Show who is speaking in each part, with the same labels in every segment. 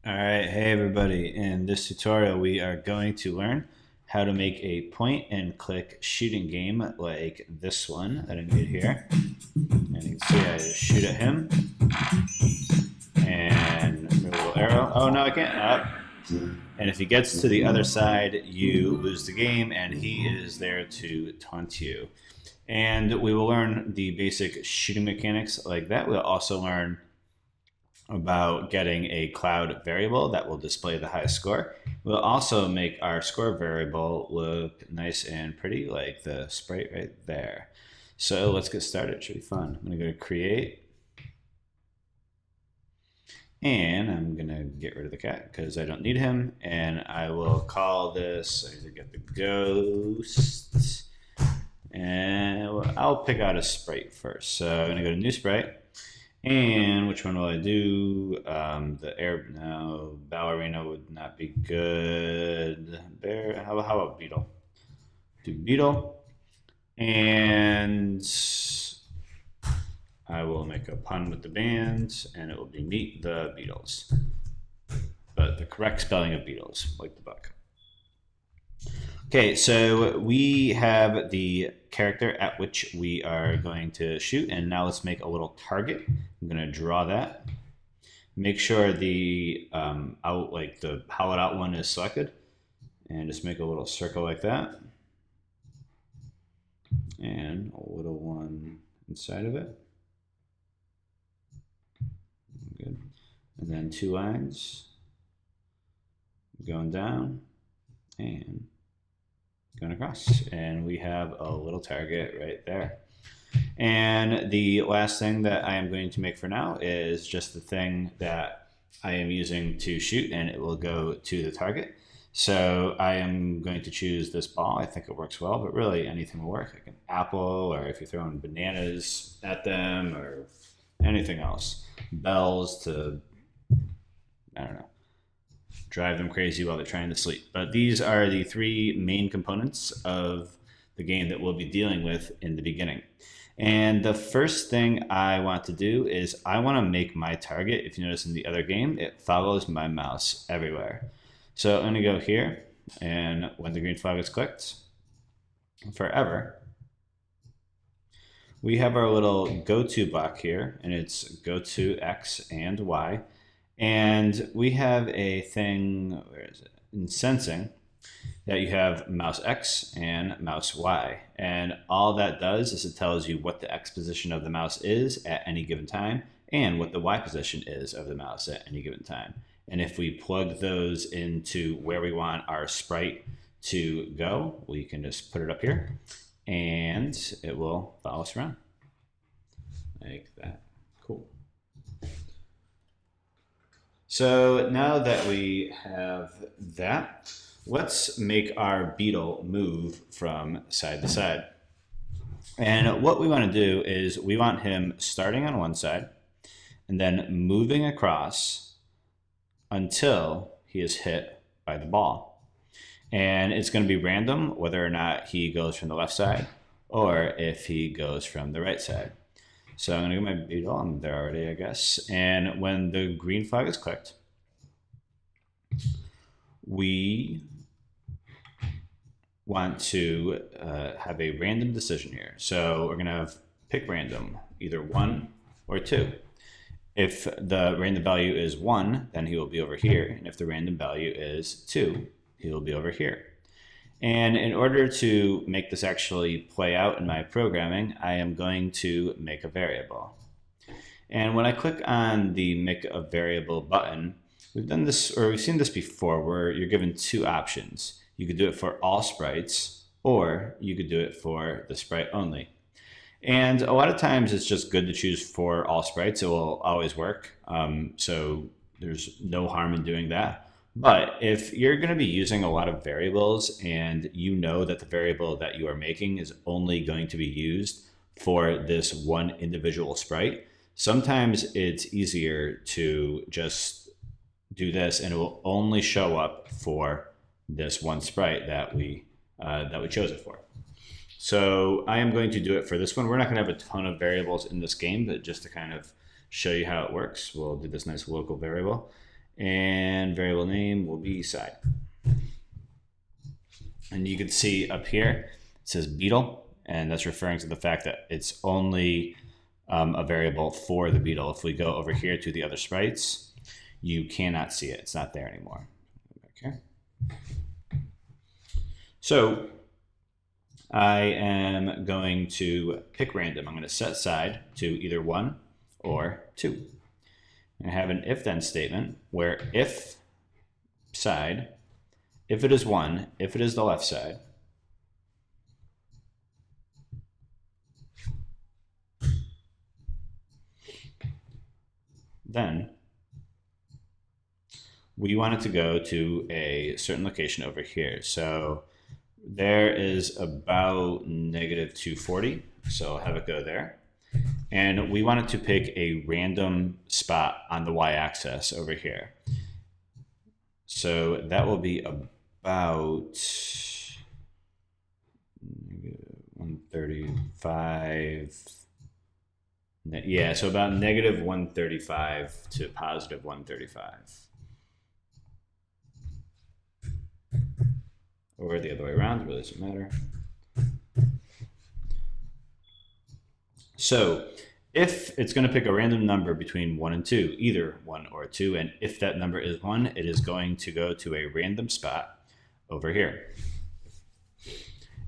Speaker 1: All right, hey everybody. In this tutorial, we are going to learn how to make a point and click shooting game like this one that I made here. And you can see I just shoot at him and move a little arrow. Oh no, I can't. Up. And if he gets to the other side, you lose the game and he is there to taunt you. And we will learn the basic shooting mechanics like that. We'll also learn about getting a cloud variable that will display the highest score. We'll also make our score variable look nice and pretty like the sprite right there. So let's get started. It should be fun. I'm going to go to create. And I'm going to get rid of the cat because I don't need him. And I will call this, I need to get the ghost. And I'll pick out a sprite first. So I'm going to go to new sprite. And which one will I do? The air, no, ballerina would not be good. Bear, how about beetle? Do beetle. And I will make a pun with the band, and it will be Meet the Beatles. But the correct spelling of Beatles, like the book. Okay, so we have the character at which we are going to shoot, and now let's make a little target. I'm going to draw that. Make sure the like the hollowed out one is selected, and just make a little circle like that, and a little one inside of it. Good, and then two lines going down and going across, and we have a little target right there. And the last thing that I am going to make for now is just the thing that I am using to shoot, and it will go to the target. So I am going to choose this ball. I think it works well, but really anything will work, like an apple, or if you're throwing bananas at them, or anything else. Bells to, I don't know, drive them crazy while they're trying to sleep. But these are the three main components of the game that we'll be dealing with in the beginning. And the first thing I want to do is I want to make my target. If you notice in the other game, it follows my mouse everywhere. So I'm going to go here, and when the green flag is clicked, forever, we have our little go to block here, and it's go to X and Y. And we have a thing, where is it? In sensing, that you have mouse X and mouse Y. And all that does is it tells you what the X position of the mouse is at any given time and what the Y position is of the mouse at any given time. And if we plug those into where we want our sprite to go, we can just put it up here and it will follow us around like that. Cool. So now that we have that, let's make our beetle move from side to side. And what we want to do is we want him starting on one side and then moving across until he is hit by the ball. And it's going to be random whether or not he goes from the left side or if he goes from the right side. So I'm going to get my beetle. I'm there already, I guess. And when the green flag is clicked, we want to have a random decision here. So we're going to have pick random, either 1 or 2. If the random value is 1, then he will be over here. And if the random value is 2, he will be over here. And in order to make this actually play out in my programming, I am going to make a variable. And when I click on the make a variable button, we've done this, or we've seen this before, where you're given two options. You could do it for all sprites, or you could do it for the sprite only. And a lot of times it's just good to choose for all sprites. It will always work. So there's no harm in doing that. But if you're going to be using a lot of variables and you know that the variable that you are making is only going to be used for this one individual sprite, sometimes it's easier to just do this and it will only show up for this one sprite that we chose it for. So I am going to do it for this one. We're not going to have a ton of variables in this game, but just to kind of show you how it works, we'll do this nice local variable. and variable name will be side. And you can see up here, it says beetle, and that's referring to the fact that it's only a variable for the beetle. If we go over here to the other sprites, you cannot see it. It's not there anymore. Okay. So I am going to pick random. I'm going to set side to either 1 or 2. I have an if-then statement where if side, if it is 1, if it is the left side, then we want it to go to a certain location over here. So there is about -240, so I'll have it go there. And we want it to pick a random spot on the y-axis over here. So that will be about 135. Yeah, so about -135 to +135. Or the other way around, it really doesn't matter. So if it's going to pick a random number between 1 and 2, either 1 or 2, and if that number is 1, it is going to go to a random spot over here.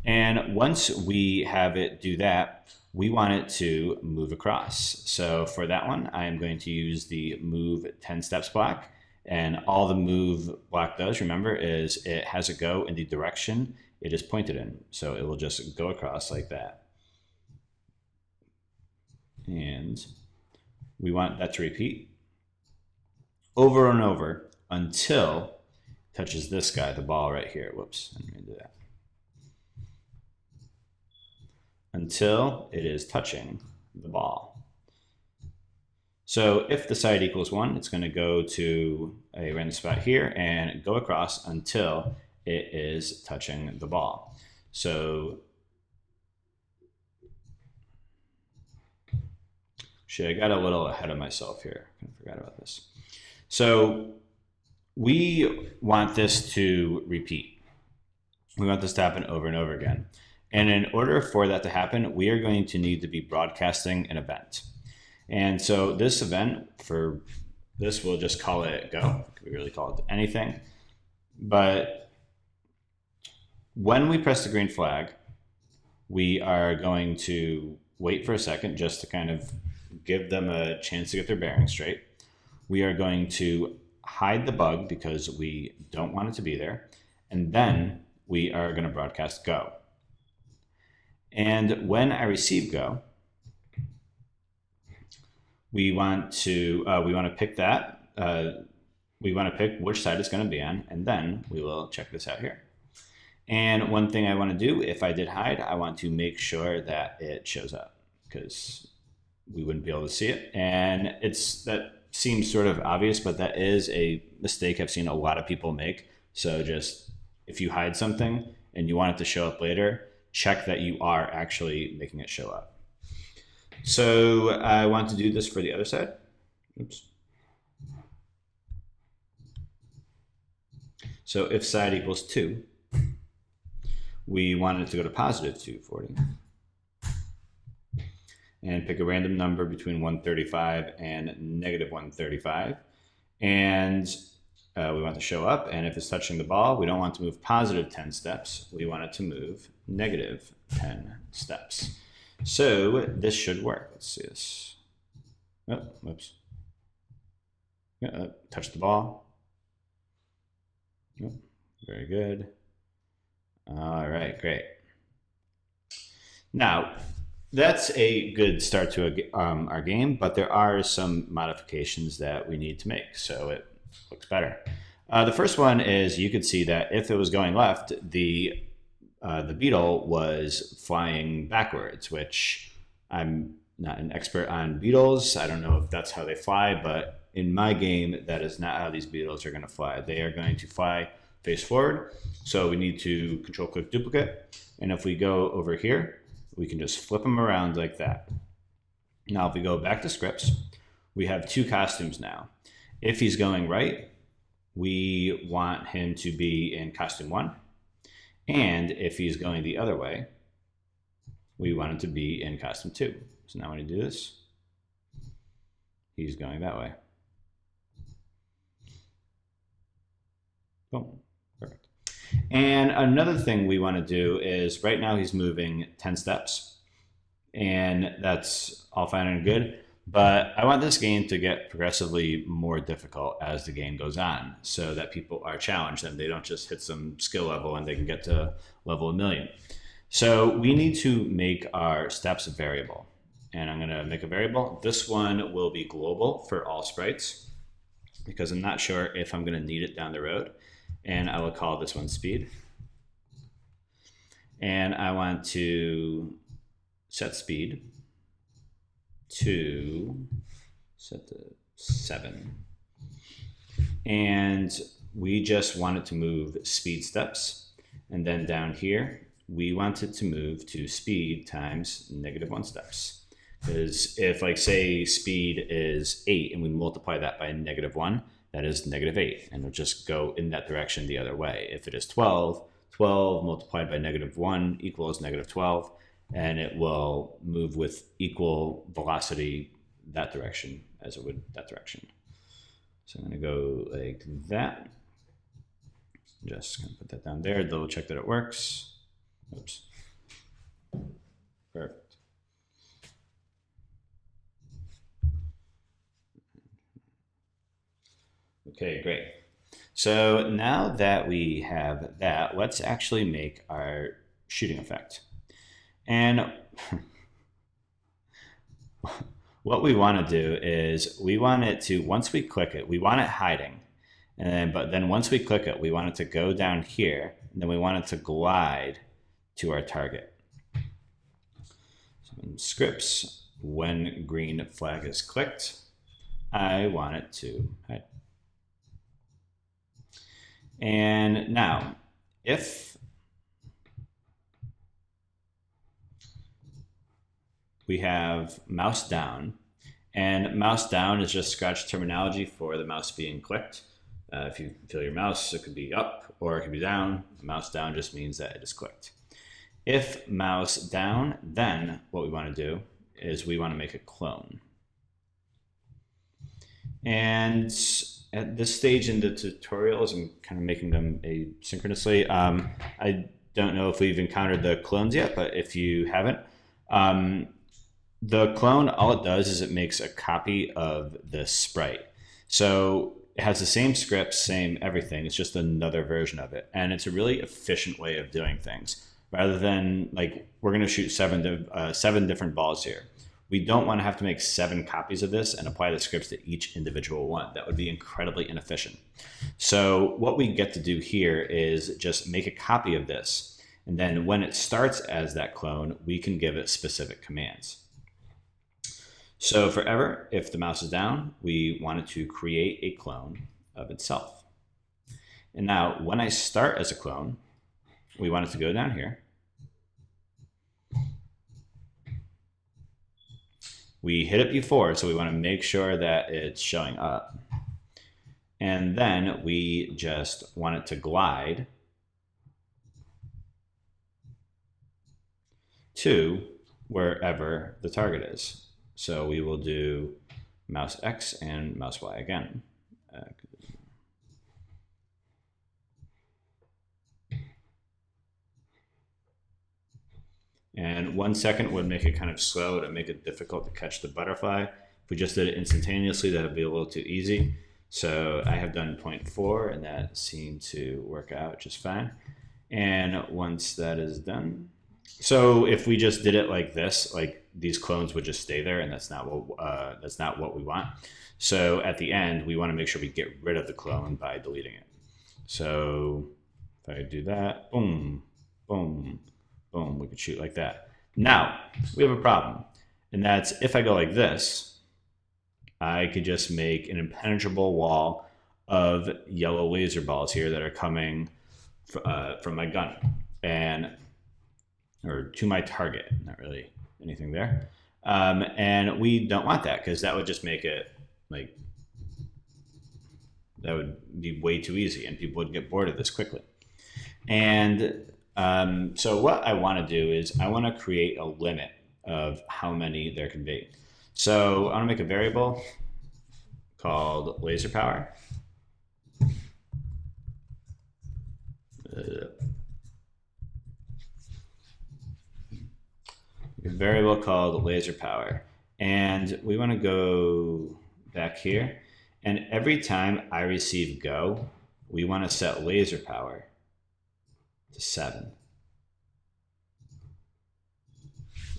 Speaker 1: And once we have it do that, we want it to move across. So for that one, I am going to use the move 10 steps block. And all the move block does, remember, is it has it go in the direction it is pointed in. So it will just go across like that. And we want that to repeat over and over until it touches this guy, the ball right here. Whoops, I'm going to do that. Until it is touching the ball. So if the side equals 1, it's going to go to a random spot here and go across until it is touching the ball. So I got a little ahead of myself here. I forgot about this. So we want this to repeat. We want this to happen over and over again. And in order for that to happen, we are going to need to be broadcasting an event. And so this event, for this, we'll just call it go. We really call it anything. But when we press the green flag, we are going to wait for a second just to kind of give them a chance to get their bearings straight. We are going to hide the bug because we don't want it to be there. And then we are going to broadcast go. And when I receive go, we want to pick that. We want to pick which side it's going to be on, and then we will check this out here. And one thing I want to do, if I did hide, I want to make sure that it shows up because we wouldn't be able to see it. And that seems sort of obvious, but that is a mistake I've seen a lot of people make. So just if you hide something and you want it to show up later, check that you are actually making it show up. So I want to do this for the other side. Oops. So if side equals 2, we want it to go to +240. And pick a random number between 135 and -135. And we want to show up. And if it's touching the ball, we don't want to move +10 steps. We want it to move -10 steps. So this should work. Let's see this. Oh, whoops. Yeah, touch the ball. Oh, very good. All right, great. Now, that's a good start to our game, but there are some modifications that we need to make so it looks better. The first one is you could see that if it was going left, the beetle was flying backwards, which I'm not an expert on beetles. I don't know if that's how they fly, but in my game, that is not how these beetles are going to fly. They are going to fly face forward. So we need to Control-click duplicate. And if we go over here, we can just flip them around like that. Now, if we go back to scripts, we have 2 costumes now. If he's going right, we want him to be in costume 1. And if he's going the other way, we want him to be in costume 2. So now when I do this, he's going that way. Boom. Perfect. And another thing we want to do is right now he's moving 10 steps, and that's all fine and good. But I want this game to get progressively more difficult as the game goes on, so that people are challenged and they don't just hit some skill level and they can get to level 1,000,000. So we need to make our steps a variable. And I'm going to make a variable. This one will be global for all sprites, because I'm not sure if I'm going to need it down the road. And I will call this one speed. And I want to set speed to set to 7. And we just want it to move speed steps. And then down here, we want it to move to speed times -1 steps. Because if, like, say speed is 8 and we multiply that by -1, that is -8, and it'll just go in that direction the other way. If it is 12, 12 multiplied by -1 equals -12, and it will move with equal velocity that direction as it would that direction. So I'm going to go like that. Just going to put that down there, double check that it works. Oops. Perfect. Okay, great. So now that we have that, let's actually make our shooting effect. And what we want to do is we want it to, once we click it, we want it hiding. But then once we click it, we want it to go down here, and then we want it to glide to our target. So in scripts, when green flag is clicked, I want it to hide. And now, if we have mouse down, and mouse down is just Scratch terminology for the mouse being clicked. If you feel your mouse, it could be up or it could be down. Mouse down just means that it is clicked. If mouse down, then what we want to do is we want to make a clone. And at this stage in the tutorials, I'm kind of making them asynchronously. I don't know if we've encountered the clones yet, but if you haven't, the clone, all it does is it makes a copy of the sprite. So it has the same script, same everything. It's just another version of it. And it's a really efficient way of doing things. Rather than, like, we're going to shoot seven different balls here. We don't want to have to make 7 copies of this and apply the scripts to each individual one. That would be incredibly inefficient. So what we get to do here is just make a copy of this. And then when it starts as that clone, we can give it specific commands. So forever, if the mouse is down, we wanted to create a clone of itself. And now when I start as a clone, we want it to go down here. We hit it before, so we want to make sure that it's showing up. And then we just want it to glide to wherever the target is. So we will do mouse X and mouse Y again. And 1 second would make it kind of slow to make it difficult to catch the butterfly. If we just did it instantaneously, that would be a little too easy. So I have done 0.4, and that seemed to work out just fine. And once that is done, so if we just did it like this, like these clones would just stay there, and that's not what we want. So at the end, we want to make sure we get rid of the clone by deleting it. So if I do that, boom, boom, boom, we could shoot like that. Now, we have a problem, and that's if I go like this, I could just make an impenetrable wall of yellow laser balls here that are coming from my gun, or to my target. Not really anything there. And we don't want that, because that would just make it like That would be way too easy, and people would get bored of this quickly. And so what I want to do is I want to create a limit of how many there can be. So I want to make a variable called laser power. A variable called laser power. And we want to go back here. And every time I receive go, we want to set laser power to 7.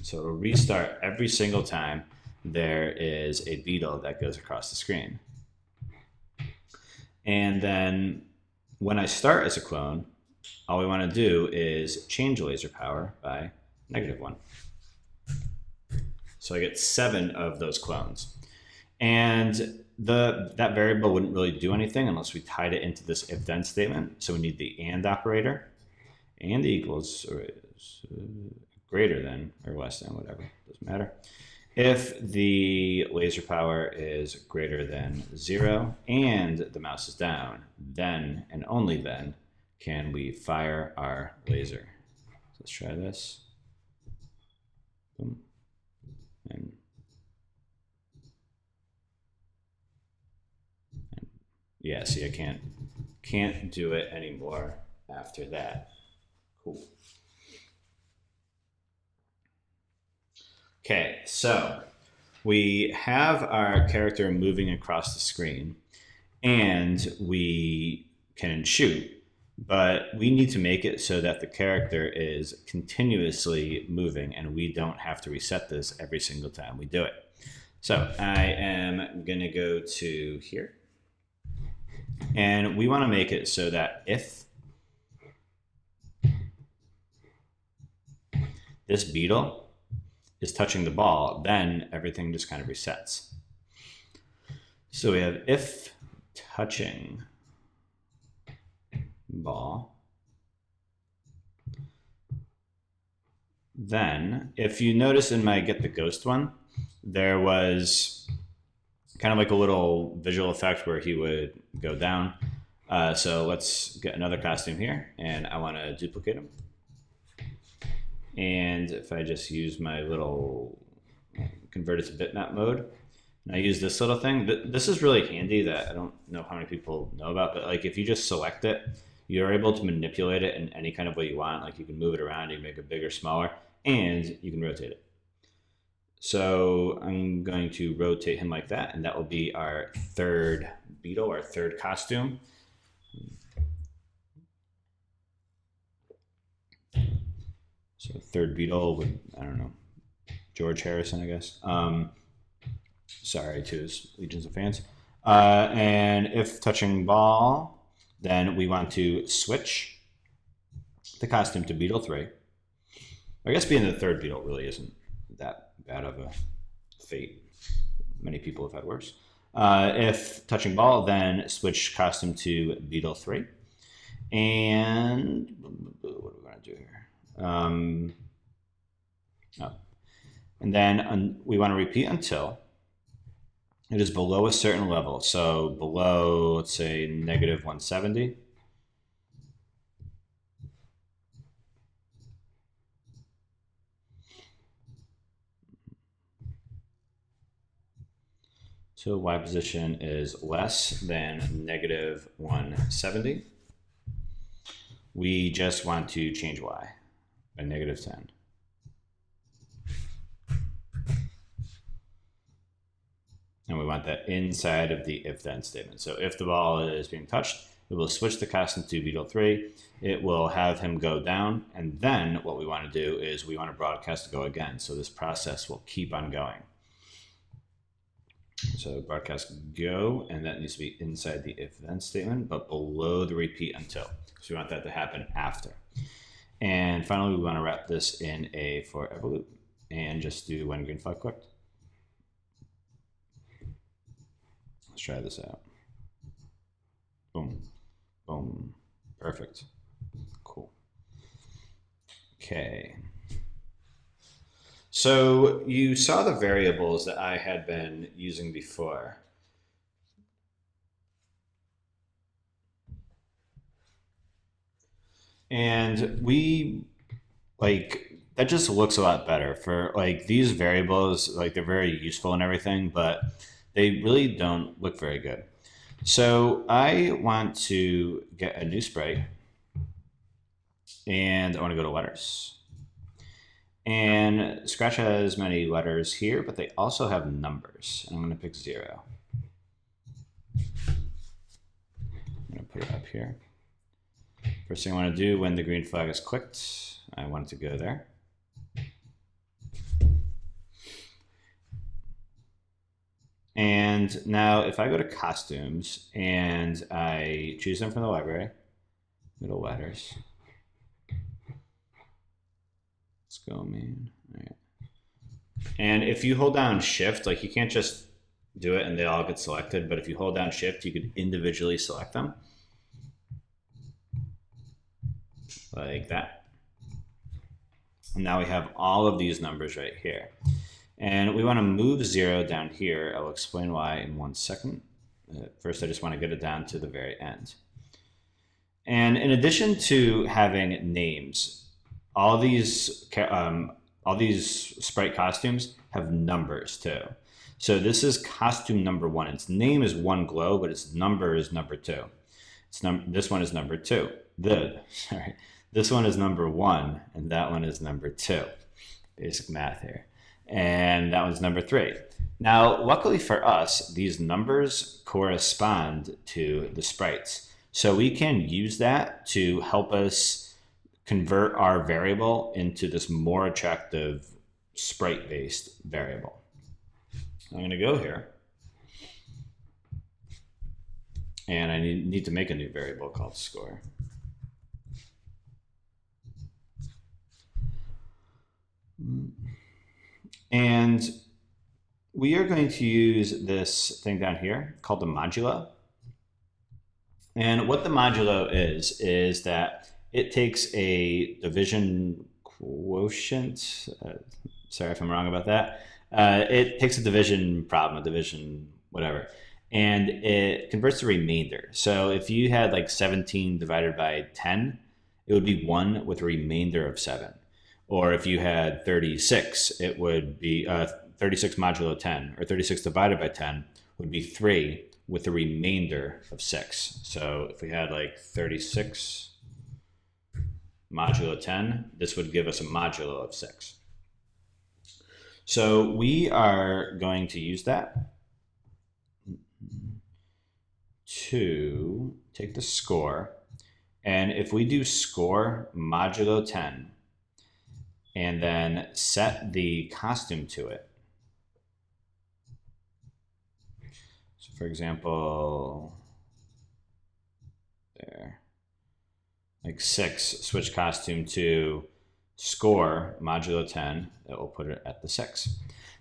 Speaker 1: So it'll restart every single time there is a beetle that goes across the screen. And then when I start as a clone, all we want to do is change laser power by -1. So I get 7 of those clones. And that variable wouldn't really do anything unless we tied it into this if-then statement. So we need the AND operator, and equals, or is greater than or less than, whatever, doesn't matter. If the laser power is greater than 0 and the mouse is down, then and only then can we fire our laser. So let's try this. Boom. And yeah, see, I can't do it anymore after that. Cool. Okay, so we have our character moving across the screen, and we can shoot, but we need to make it so that the character is continuously moving, and we don't have to reset this every single time we do it. So I am going to go to here, and we want to make it so that if this beetle is touching the ball, then everything just kind of resets. So we have if touching ball, then if you notice in my get the ghost one, there was kind of like a little visual effect where he would go down. So let's get another costume here, and I want to duplicate him. And if I just use my little, convert it to bitmap mode, and I use this little thing, this is really handy that I don't know how many people know about, but like if you just select it, you're able to manipulate it in any kind of way you want. Like you can move it around, you can make it bigger, smaller, and you can rotate it. So I'm going to rotate him like that, and that will be our third beetle, our third costume. So third beetle would, I don't know, George Harrison, I guess. Sorry to his legions of fans. And if touching ball, then we want to switch the costume to Beetle 3. I guess being the third beetle really isn't that bad of a fate. Many people have had worse. If touching ball, then switch costume to Beetle 3. And what are we going to do here? And then we want to repeat until it is below a certain level. So below, let's say, -170. So Y position is less than -170. We just want to change Y by -10. And we want that inside of the if-then statement. So if the ball is being touched, it will switch the costume to Beetle 3. It will have him go down. And then what we want to do is we want to broadcast to go again. So this process will keep on going. So broadcast go, and that needs to be inside the if-then statement, but below the repeat until. So we want that to happen after. And finally, we want to wrap this in a forever loop and just do when green flag clicked. Let's try this out. Boom, boom, perfect, cool. Okay. So you saw the variables that I had been using before. And we like that just looks a lot better for like these variables, like they're very useful and everything, but they really don't look very good. So I want to get a new sprite and I want to go to letters. And Scratch has many letters here, but they also have numbers. And I'm going to pick 0. I'm going to put it up here. First thing I want to do when the green flag is clicked, I want it to go there. And now if I go to costumes and I choose them from the library, go to letters. Let's go main. All right. And if you hold down shift, like you can't just do it and they all get selected, but if you hold down shift, you could individually select them. Like that. And now we have all of these numbers right here. And we want to move 0 down here. I'll explain why in 1 second. First, I just want to get it down to the very end. And in addition to having names, all these sprite costumes have numbers too. So this is costume number 1. Its name is 1 glow, but its number is number 2. This one is number 2. This one is number 1, and that one is number 2. Basic math here. And that one's number 3. Now, luckily for us, these numbers correspond to the sprites. So we can use that to help us convert our variable into this more attractive sprite-based variable. I'm going to go here. And I need to make a new variable called score. And we are going to use this thing down here called the modulo. And what the modulo is that it takes a division quotient. Sorry if I'm wrong about that. It takes a division problem, a division whatever, and it converts to remainder. So if you had like 17 divided by 10, it would be 1 with a remainder of 7. Or if you had 36, it would be 36 modulo 10, or 36 divided by 10 would be 3 with a remainder of 6. So if we had like 36 modulo 10, this would give us a modulo of 6. So we are going to use that to take the score. And if we do score modulo 10, and then set the costume to it. So for example, there, like 6, switch costume to score modulo 10, it will put it at the 6.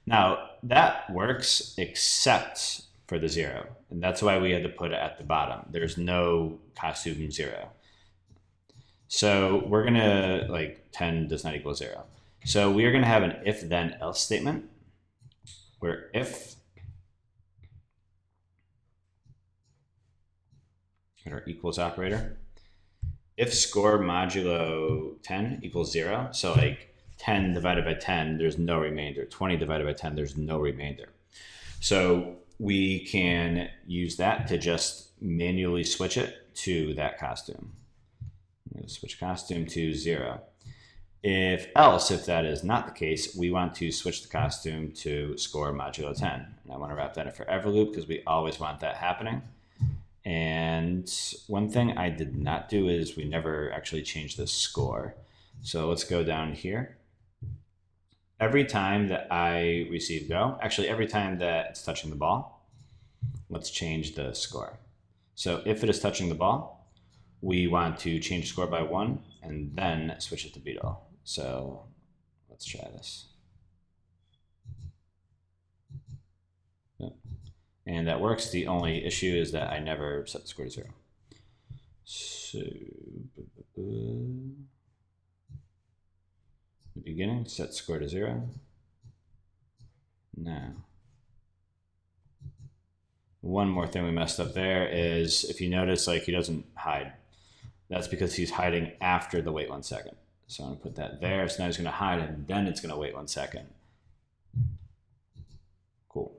Speaker 1: Now that works except for the 0. And that's why we had to put it at the bottom. There's no costume 0. So we're going to, like, 10 does not equal 0. So we are going to have an if then else statement where if our equals operator, if score modulo 10 equals 0, so like 10 divided by 10, there's no remainder. 20 divided by 10, there's no remainder. So we can use that to just manually switch it to that costume. Switch costume to 0. If that is not the case, we want to switch the costume to score modulo 10. And I want to wrap that in forever loop because we always want that happening. And one thing I did not do is we never actually changed the score. So let's go down here. Every time that I receive go, actually every time that it's touching the ball, let's change the score. So if it is touching the ball, we want to change score by 1 and then switch it to beetle. So let's try this. Yep. And that works. The only issue is that I never set the score to 0. So the beginning, set score to 0. Now, one more thing we messed up there is if you notice, like he doesn't hide. That's because he's hiding after the wait 1 second. So I'm going to put that there. So now he's going to hide and then it's going to wait 1 second. Cool.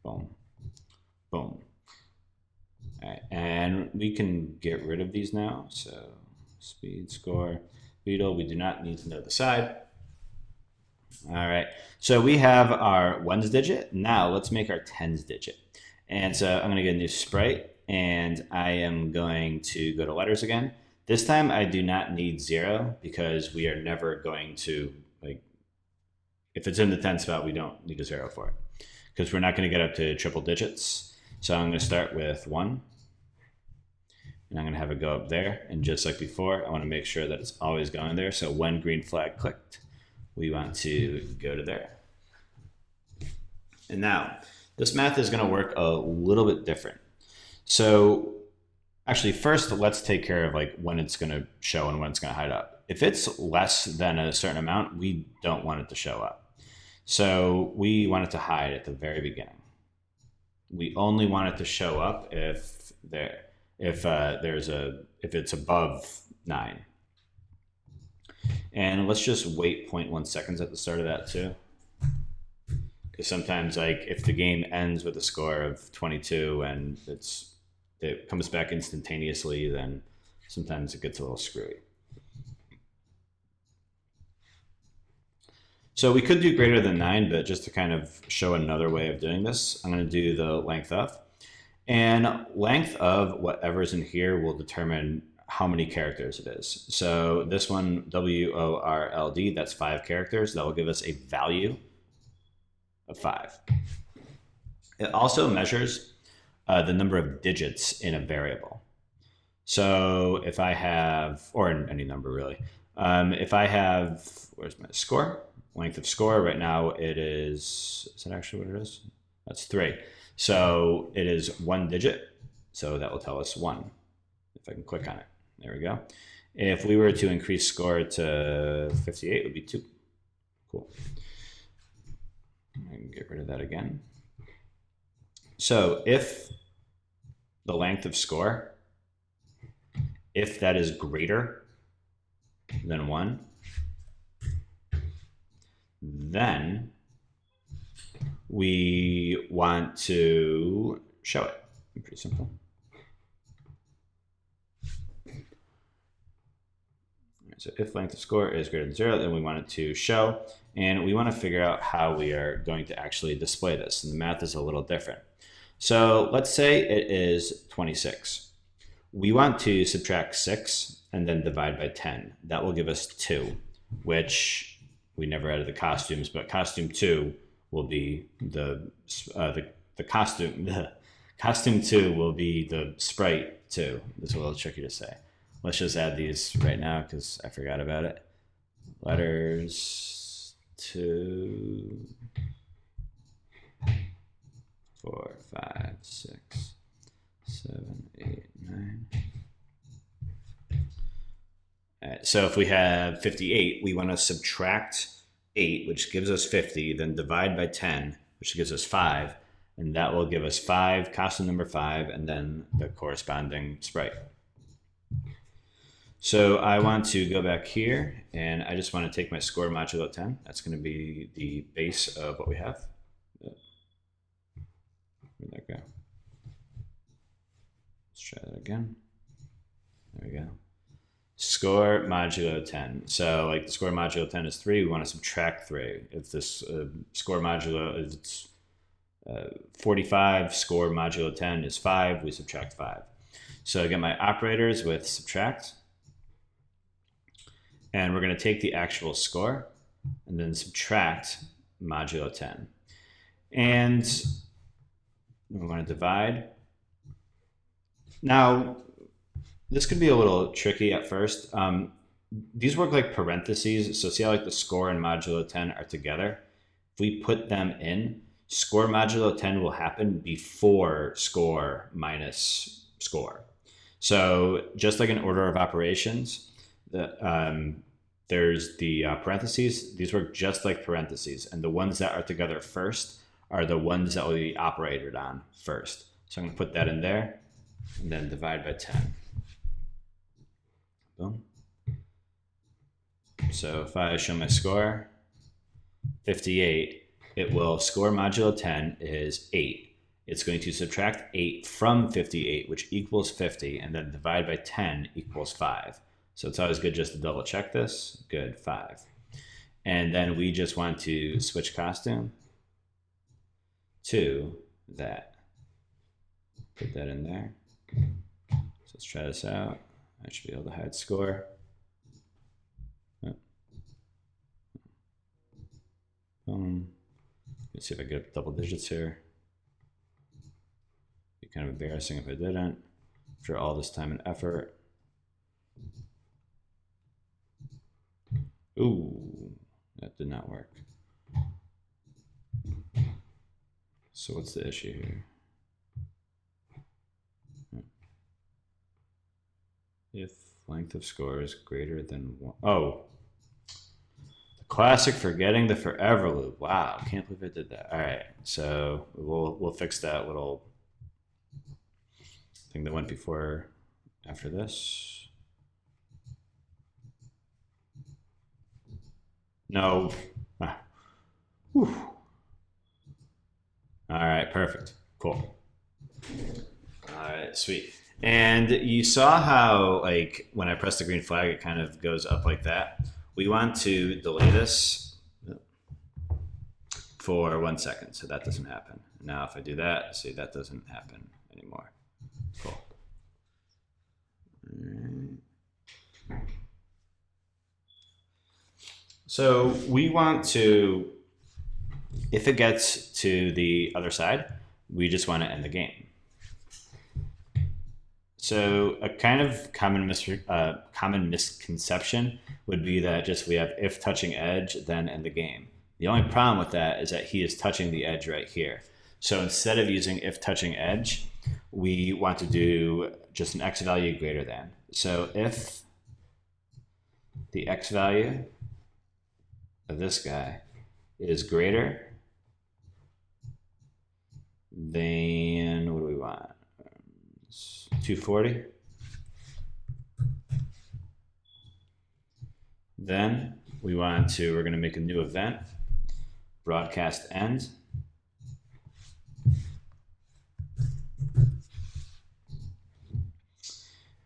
Speaker 1: Boom. Boom. All right. And we can get rid of these now. So speed, score, beetle. We do not need to know the side. All right. So we have our ones digit. Now let's make our tens digit. And so I'm going to get a new sprite. And I am going to go to letters again. This time I do not need 0 because we are never going to, like, if it's in the 10 spot, we don't need a 0 for it because we're not going to get up to triple digits. So I'm going to start with 1 and I'm going to have it go up there. And just like before, I want to make sure that it's always going there. So when green flag clicked, we want to go to there. And now this math is going to work a little bit different. So actually first let's take care of like when it's going to show and when it's going to hide up. If it's less than a certain amount, we don't want it to show up. So we want it to hide at the very beginning. We only want it to show up if it's above 9. And let's just wait 0.1 seconds at the start of that too. Because sometimes, like, if the game ends with a score of 22 and it comes back instantaneously, then sometimes it gets a little screwy. So we could do greater than 9, but just to kind of show another way of doing this, I'm going to do the length of. And length of whatever's in here will determine how many characters it is. So this one, WORLD, that's 5 characters. That will give us a value of 5. It also measures the number of digits in a variable. So if I have, or in any number really, if I have, where's my score? Length of score, right now it is that actually what it is? That's 3. So it is 1 digit. So that will tell us 1. If I can click on it, there we go. If we were to increase score to 58, it would be 2. Cool. I can get rid of that again. So if the length of score, if that is greater than 1, then we want to show it. Pretty simple. So if length of score is greater than 0, then we want it to show. And we want to figure out how we are going to actually display this. And the math is a little different. So let's say it is 26. We want to subtract 6 and then divide by 10. That will give us 2, which we never added the costumes, but costume 2 will be the costume. The costume 2 will be the sprite 2. This is a little tricky to say. Let's just add these right now because I forgot about it. Letters 2, 4, 5, 6, 7, 8, 9. All right, so if we have 58, we want to subtract 8, which gives us 50, then divide by 10, which gives us 5, and that will give us 5, costume number 5, and then the corresponding sprite. So I want to go back here, and I just want to take my score modulo 10. That's going to be the base of what we have. Where'd that go? Let's try that again. There we go. Score modulo 10. So like the score modulo 10 is 3, we want to subtract 3. If this score modulo, if it's 45, score modulo 10 is 5, we subtract 5. So I get my operators with subtract. And we're going to take the actual score and then subtract modulo 10. And we want to divide. Now, this could be a little tricky at first. These work like parentheses. So see how like the score and modulo 10 are together? If we put them in, score modulo 10 will happen before score minus score. So just like an order of operations, there's the parentheses. These work just like parentheses, and the ones that are together first are the ones that will be operated on first. So I'm going to put that in there and then divide by 10. Boom. So if I show my score, 58, it will score modulo 10 is 8. It's going to subtract 8 from 58, which equals 50, and then divide by 10 equals 5. So it's always good just to double check this. Good, 5. And then we just want to switch costume to that. Put that in there. So let's try this out. I should be able to hide score. Let's see if I get double digits here. Be kind of embarrassing if I didn't. After all this time and effort. Ooh, that did not work. So what's the issue here? If length of score is greater than 1. Oh, the classic forgetting the forever loop. Wow, can't believe I did that. All right, so we'll fix that little thing that went before after this. No. Ah. Whew. All right, perfect. Cool. All right, sweet. And you saw how, like, when I press the green flag, it kind of goes up like that. We want to delay this for 1 second, so that doesn't happen. Now, if I do that, see, that doesn't happen anymore. Cool. So we want to, if it gets to the other side, we just want to end the game. So a kind of common misconception would be that just we have if touching edge, then end the game. The only problem with that is that he is touching the edge right here. So instead of using if touching edge, we want to do just an x value greater than. So if the x value of this guy is greater than, what do we want? 240. Then we're going to make a new event, broadcast end.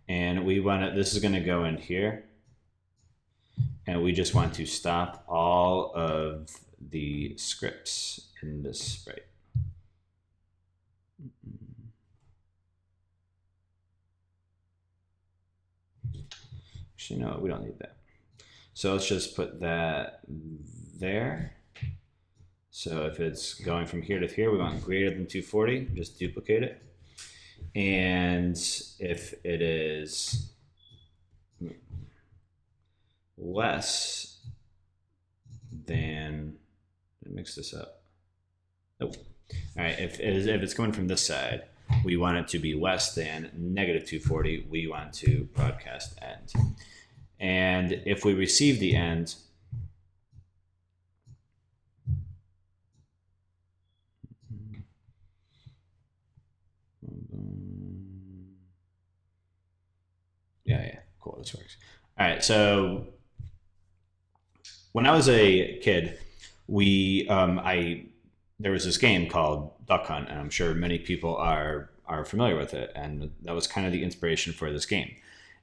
Speaker 1: And we want to, this is going to go in here. And we just want to stop all of the scripts in this sprite. Actually, no, we don't need that. So let's just put that there. So if it's going from here to here, we want greater than 240, just duplicate it. And if it is less than, mix this up. Nope. All right, if it's coming from this side, we want it to be less than negative 240. We want to broadcast end. And if we receive the end, yeah, cool, this works. All right, so when I was a kid, there was this game called Duck Hunt, and I'm sure many people are familiar with it, and that was kind of the inspiration for this game.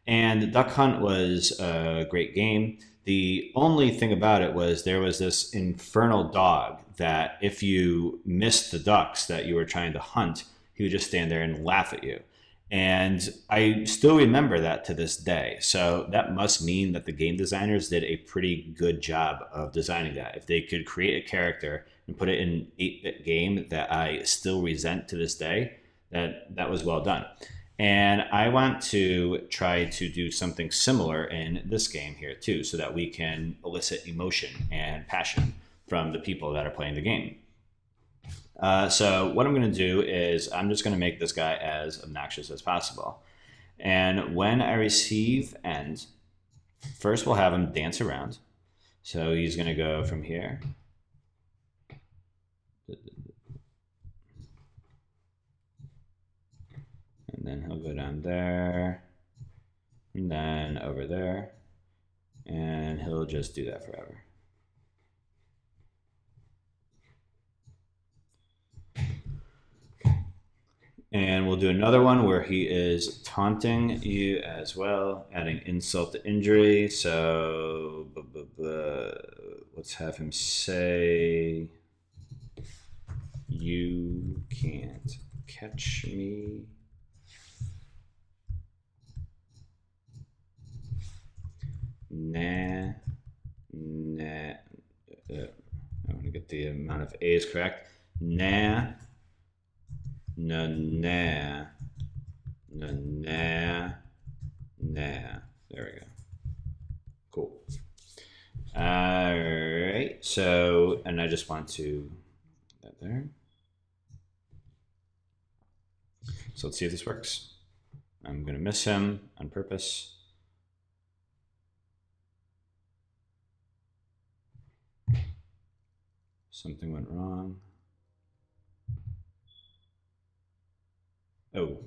Speaker 1: And Duck Hunt was a great game. The only thing about it was there was this infernal dog that if you missed the ducks that you were trying to hunt, he would just stand there and laugh at you. And I still remember that to this day. So that must mean that the game designers did a pretty good job of designing that. If they could create a character and put it in an 8-bit game that I still resent to this day, that was well done. And I want to try to do something similar in this game here too, so that we can elicit emotion and passion from the people that are playing the game. So what I'm going to do is I'm just going to make this guy as obnoxious as possible. And when I receive end, first we'll have him dance around. So he's going to go from here. And then he'll go down there. and then over there, and he'll just do that forever. And we'll do another one where he is taunting you as well, adding insult to injury. So let's have him say, "You can't catch me." Nah. I want to get the amount of A's correct. Nah. Nah. There we go. Cool. All right. So, and I just want to put that there. So let's see if this works. I'm going to miss him on purpose. Something went wrong. Oh.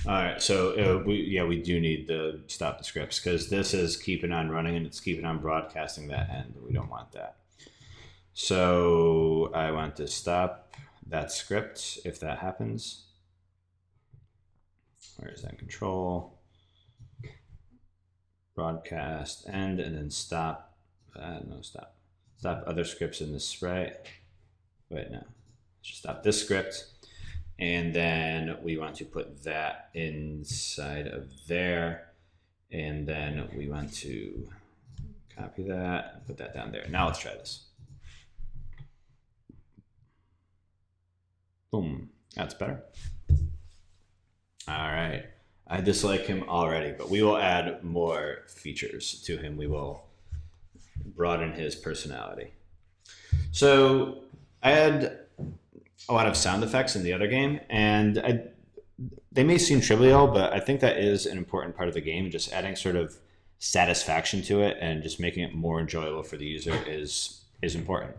Speaker 1: All right, so we do need to stop the scripts because this is keeping on running and it's keeping on broadcasting that end. We don't want that. So I want to stop that script if that happens. Where is that? Control, broadcast, end, and then stop. Stop other scripts in this spray. Wait, no. Just stop this script. And then we want to put that inside of there. And then we want to copy that and put that down there. Now let's try this. Boom. That's better. All right. I dislike him already, but we will add more features to him. We will broaden his personality. So I had a lot of sound effects in the other game, and they may seem trivial, but I think that is an important part of the game. Just adding sort of satisfaction to it and just making it more enjoyable for the user is important.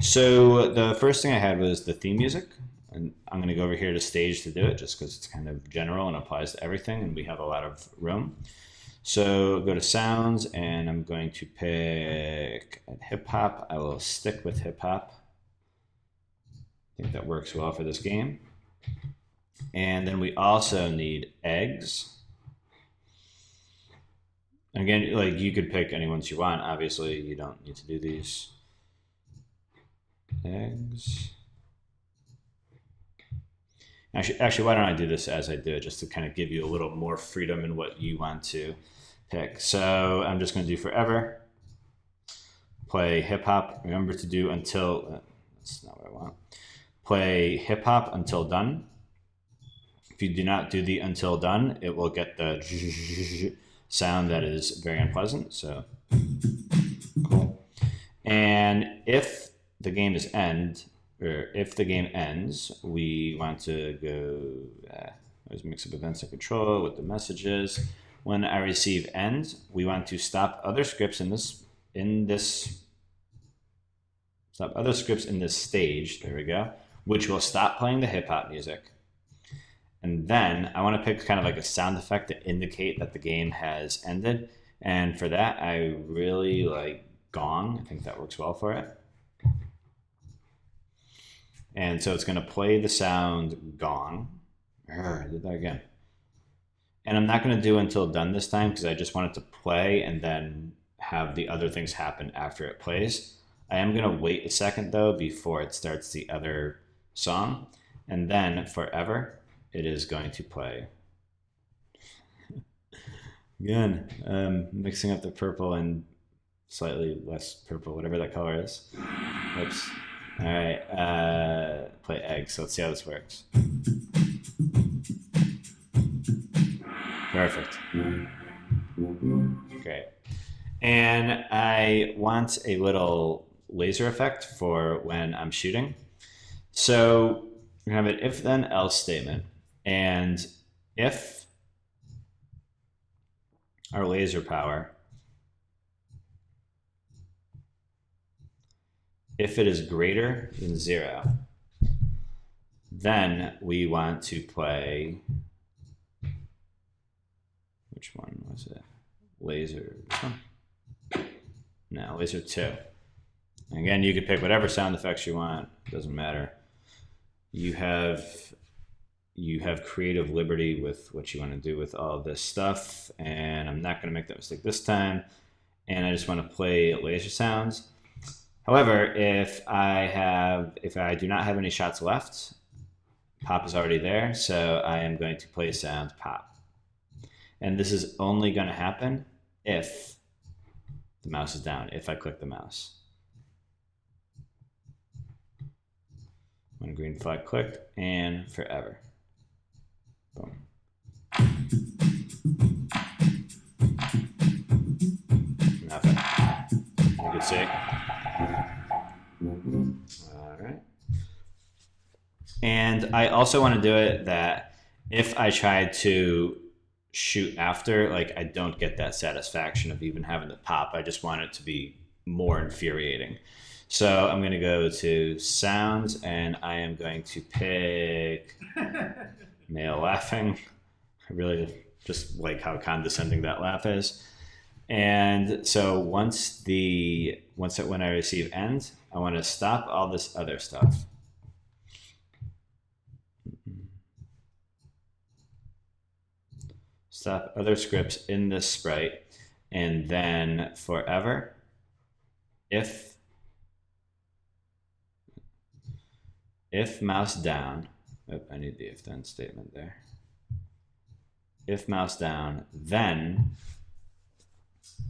Speaker 1: So the first thing I had was the theme music, and I'm going to go over here to stage to do it just because it's kind of general and applies to everything, and we have a lot of room. So go to sounds, and I'm going to pick hip hop. I will stick with hip hop. I think that works well for this game. And then we also need eggs. Again, like you could pick any ones you want. Obviously, you don't need to do these. Eggs. Actually, why don't I do this as I do it, just to kind of give you a little more freedom in what you want to pick. So I'm just going to do forever. Play hip hop. Remember to do until. That's not what I want. Play hip hop until done. If you do not do the until done, it will get the sound that is very unpleasant. So cool. And if the game ends, we want to go. There's mix of events and control with the messages. When I receive end, we want to stop other scripts in this. Stop other scripts in this stage. There we go. Which will stop playing the hip hop music. And then I want to pick kind of like a sound effect to indicate that the game has ended. And for that, I really like gong. I think that works well for it. And so it's going to play the sound gong. I did that again. And I'm not going to do until done this time because I just want it to play and then have the other things happen after it plays. I am going to wait a second though before it starts the other song, and then forever it is going to play. Again, mixing up the purple and slightly less purple, whatever that color is. Oops. All right, play eggs. So let's see how this works. Perfect. Great. And I want a little laser effect for when I'm shooting. So we have an if then else statement. And if our laser power if it is greater than 0, then we want to play, which one was it? Laser, this one? No, laser 2. Again, you could pick whatever sound effects you want, doesn't matter. You have creative liberty with what you want to do with all this stuff, and I'm not going to make that mistake this time, and I just want to play laser sounds. However, if I do not have any shots left, pop is already there, so I am going to play sound pop. And this is only going to happen if the mouse is down, if I click the mouse. When a green flag clicked, and forever. Boom. Nothing. You can see. All right. And I also want to do it that if I try to shoot after, like, I don't get that satisfaction of even having the pop. I just want it to be more infuriating. So I'm going to go to sounds, and I am going to pick male laughing. I really just like how condescending that laugh is. And so when I receive end, I want to stop all this other stuff. Stop other scripts in this sprite, and then forever, if mouse down, I need the if then statement there. If mouse down, then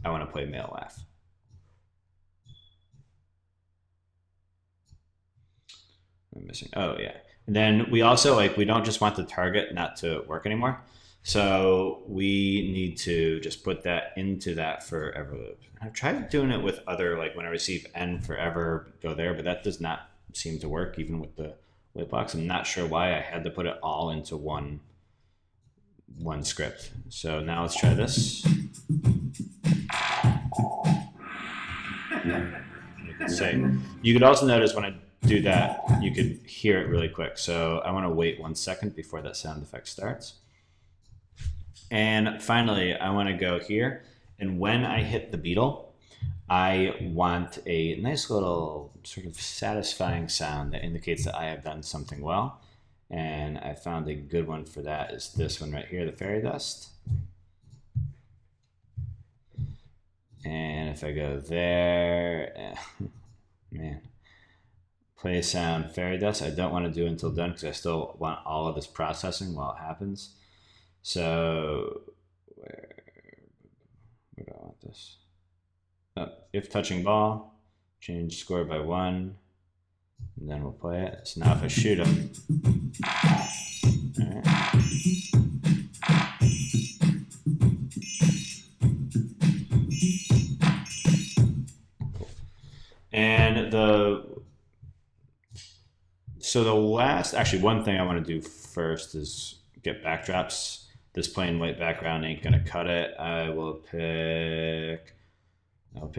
Speaker 1: I want to play male laugh. I'm missing, oh yeah. And then we also, we don't just want the target not to work anymore. So we need to just put that into that forever loop. I've tried doing it with other, when I receive end forever, go there, but that does not seem to work even with the wait blocks. I'm not sure why I had to put it all into one script. So now let's try this. You could also notice when I do that, you could hear it really quick. So I want to wait 1 second before that sound effect starts. And finally, I want to go here, and when I hit the beetle, I want a nice little sort of satisfying sound that indicates that I have done something well. And I found a good one for that is this one right here, the fairy dust. And if I go there, man, play sound fairy dust. I don't want to do it until done because I still want all of this processing while it happens. So where do I want this? Oh, if touching ball, change score by 1, and then we'll play it. So now if I shoot him, all right. Cool. And actually one thing I want to do first is get backdrops. This plain white background ain't gonna cut it. I'll pick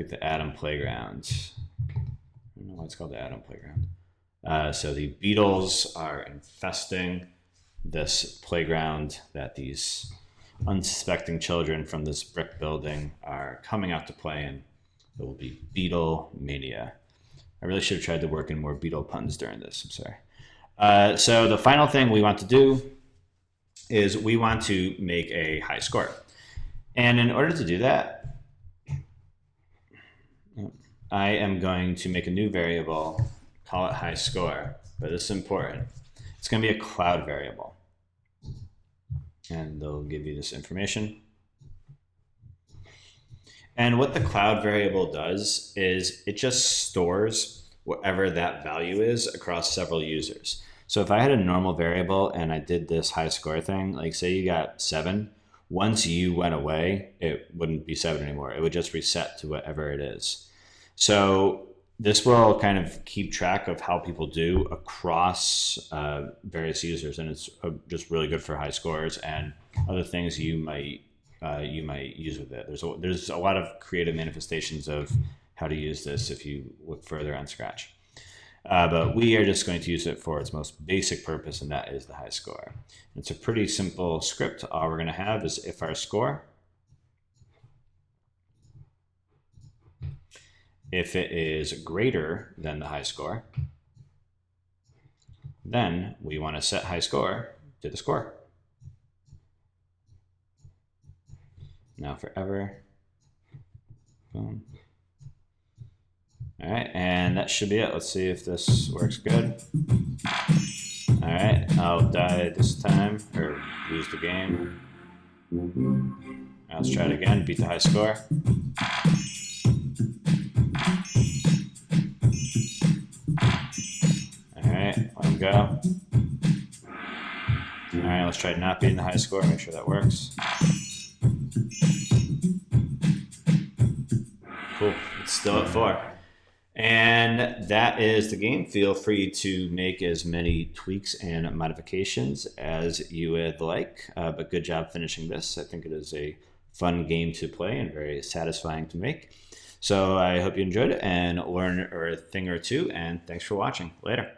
Speaker 1: the Atom Playground. I don't know why it's called the Atom Playground. So the beetles are infesting this playground that these unsuspecting children from this brick building are coming out to play in. It will be Beetle Mania. I really should have tried to work in more Beetle puns during this, I'm sorry. So the final thing we want to do is we want to make a high score. And in order to do that, I am going to make a new variable, call it high score, but this is important. It's going to be a cloud variable. And they'll give you this information. And what the cloud variable does is it just stores whatever that value is across several users. So if I had a normal variable and I did this high score thing, like say you got 7, once you went away, it wouldn't be 7 anymore. It would just reset to whatever it is. So this will kind of keep track of how people do across various users, and it's just really good for high scores and other things you might use with it. There's a lot of creative manifestations of how to use this if you look further on Scratch. but we are just going to use it for its most basic purpose, and that is the high score. It's a pretty simple script. All we're going to have is if our score. If it is greater than the high score, then we want to set high score to the score. Now forever. Boom. All right, and that should be it. Let's see if this works good. All right, I'll die this time, or lose the game. Let's try it again, beat the high score. All right, let him go. All right, let's try not beating the high score, make sure that works. Cool, it's still at 4. And that is the game. Feel free to make as many tweaks and modifications as you would like, but good job finishing this. I think it is a fun game to play and very satisfying to make. So I hope you enjoyed it and learn a thing or two, and thanks for watching. Later.